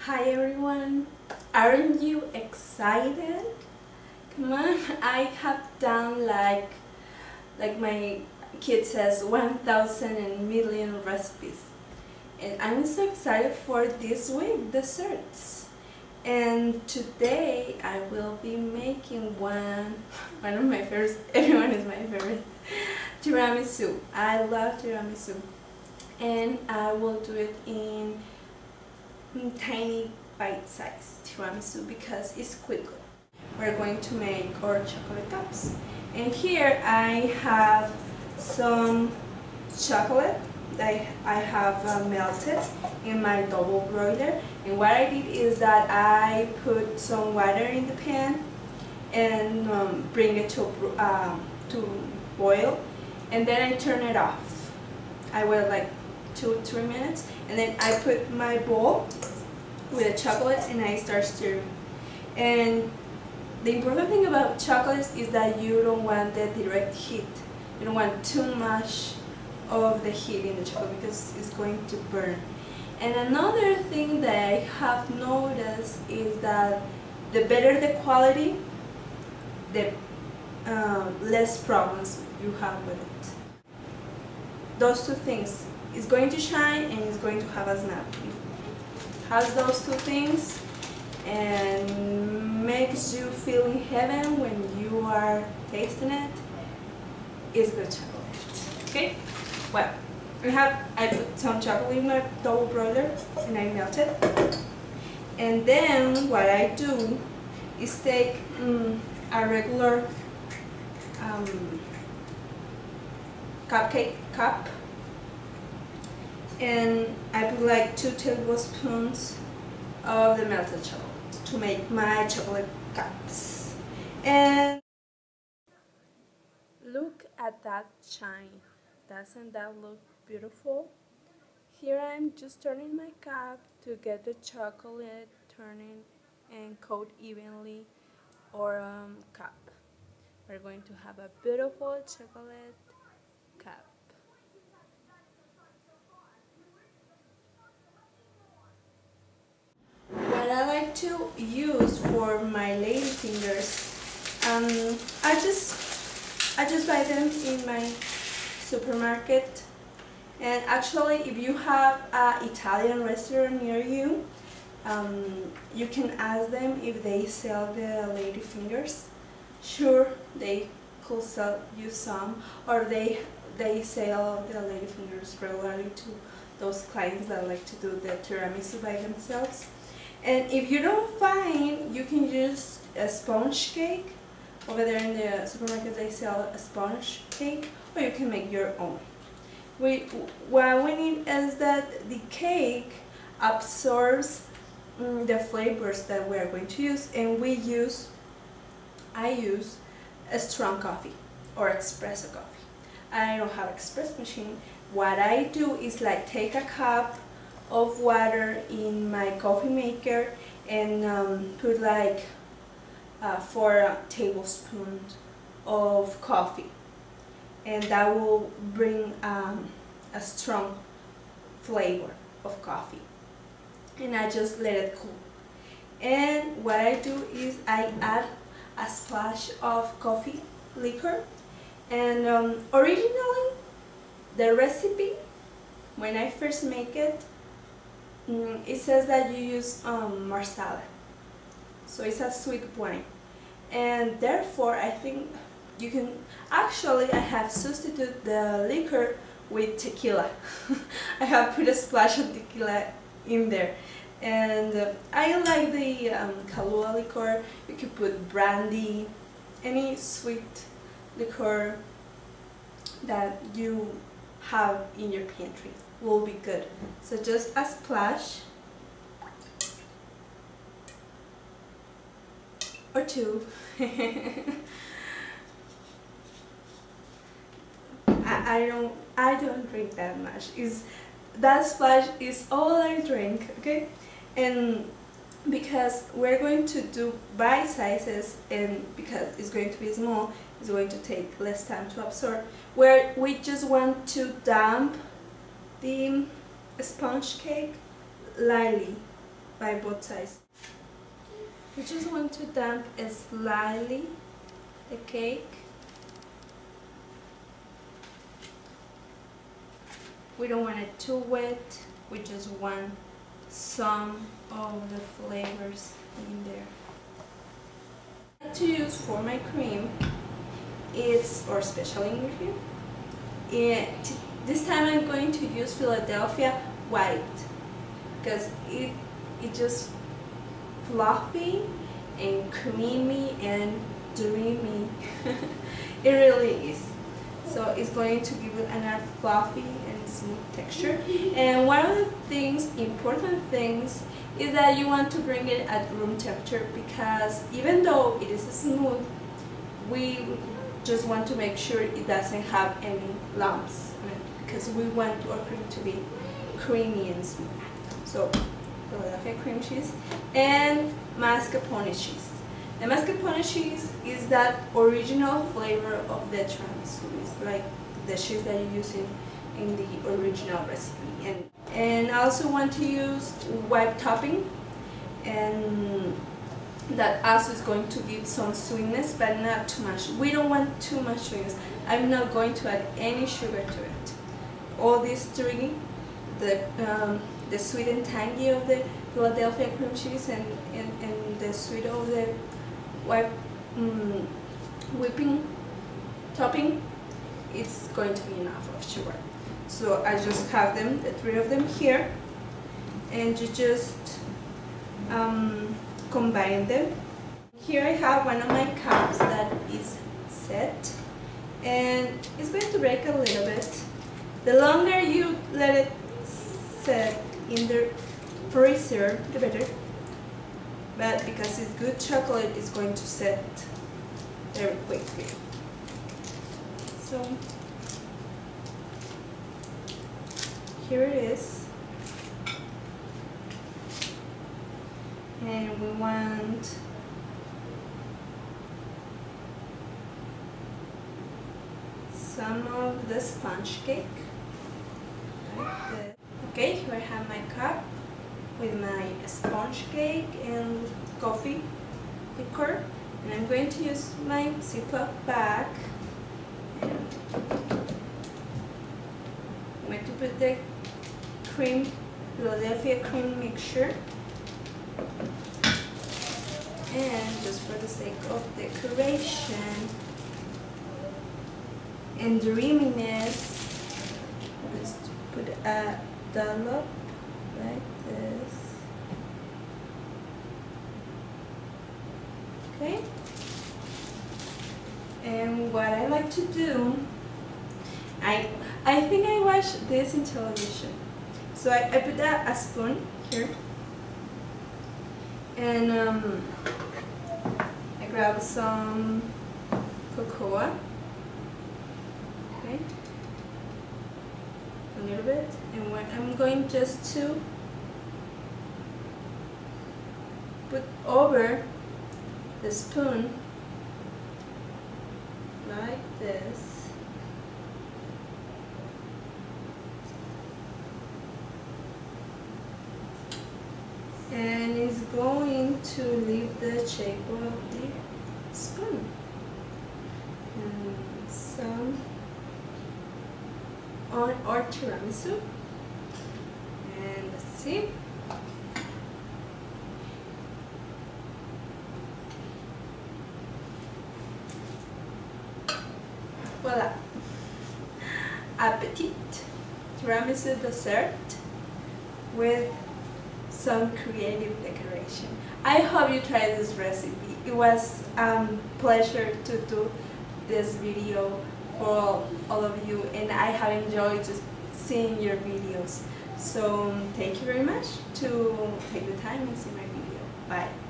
Hi everyone, aren't you excited? Come on, I have done like my kid says 1,000 and million recipes, and I'm so excited for this week desserts. And today I will be making one of my favorites. Everyone is my favorite, tiramisu. I love tiramisu, and I will do it in tiny bite-sized tiramisu because it's quicker. We're going to make our chocolate cups, and here I have some chocolate that I have melted in my double broiler. And what I did is that I put some water in the pan and bring it to boil, and then I turn it off. I wait like 2-3 minutes, and then I put my bowl with the chocolate and I start stirring. And the important thing about chocolates is that you don't want the direct heat. You don't want too much of the heat in the chocolate because it's going to burn. And another thing that I have noticed is that the better the quality, the less problems you have with it. Those two things, it's going to shine and it's going to have a snap. Has those two things and makes you feel in heaven when you are tasting it. It's good chocolate. Okay? Well, I put some chocolate in my double broiler and I melt it. And then what I do is take a regular cupcake cup, and I put like 2 tablespoons of the melted chocolate to make my chocolate cups. And look at that shine. Doesn't that look beautiful? Here I'm just turning my cup to get the chocolate turning and coat evenly our cup. We're going to have a beautiful chocolate cup. What I like to use for my lady fingers, I just buy them in my supermarket. And actually, if you have an Italian restaurant near you, you can ask them if they sell the lady fingers. Sure, they could sell you some, or they sell the lady fingers regularly to those clients that like to do the tiramisu by themselves. And if you don't find, you can use a sponge cake. Over there in the supermarket they sell a sponge cake, or you can make your own. What we need is that the cake absorbs the flavors that we are going to use, and I use a strong coffee or espresso coffee. I don't have espresso machine. What I do is like take a cup of water in my coffee maker and put like 4 tablespoons of coffee, and that will bring a strong flavor of coffee, and I just let it cool. And what I do is I add a splash of coffee liquor, and originally the recipe, when I first make it, it says that you use marsala, so it's a sweet wine, and therefore I think you can actually, I have substituted the liquor with tequila. I have put a splash of tequila in there, and I like the Kahlua liquor. You can put brandy, any sweet liquor that you have in your pantry will be good. So just a splash or 2. I don't drink that much. That splash is all I drink, okay? And because we're going to do bite sizes, and because it's going to be small, it's going to take less time to absorb, where we just want to damp the sponge cake lightly by both sides. We just want to damp slightly the cake. We don't want it too wet, we just want some of the flavors in there. What I like to use for my cream is our special ingredient. This time I'm going to use Philadelphia white because it just fluffy and creamy and dreamy. It really is. So it's going to give it a fluffy and smooth texture. And one of the important things, is that you want to bring it at room temperature, because even though it is smooth, we just want to make sure it doesn't have any lumps, because we want our cream to be creamy and smooth. So Philadelphia cream cheese and mascarpone cheese. The mascarpone cheese is that original flavor of the tiramisu. It's like the cheese that you use in the original recipe. And I also want to use white topping, and that also is going to give some sweetness, but not too much. We don't want too much sweetness. I'm not going to add any sugar to it. All these three, the sweet and tangy of the Philadelphia cream cheese and the sweet of the white whipping topping, it's going to be enough of sugar. So I just have them, the three of them here, and you just combine them. Here I have one of my cups that is set, and it's going to break a little bit. The longer you let it set in the freezer, the better. But because it's good chocolate, it's going to set very quickly. So here it is. And we want some of the sponge cake. Like this. Okay, here I have my cup with my sponge cake and coffee liquor, and I'm going to use my Ziploc bag. And I'm going to put the cream, Philadelphia cream mixture, and just for the sake of decoration and dreaminess, just put a dollop like this. Okay, and what I like to do, I think I watched this in television, so I put a spoon here, and I grab some cocoa, okay, a little bit, and what I'm going just to put over the spoon like this, and it's going to leave the shape of the spoon, and some on our tiramisu, and let's see. Voila! Appetit! Tiramisu dessert with some creative decoration. I hope you try this recipe. It was a pleasure to do this video for all of you, and I have enjoyed just seeing your videos. So thank you very much to take the time and see my video. Bye!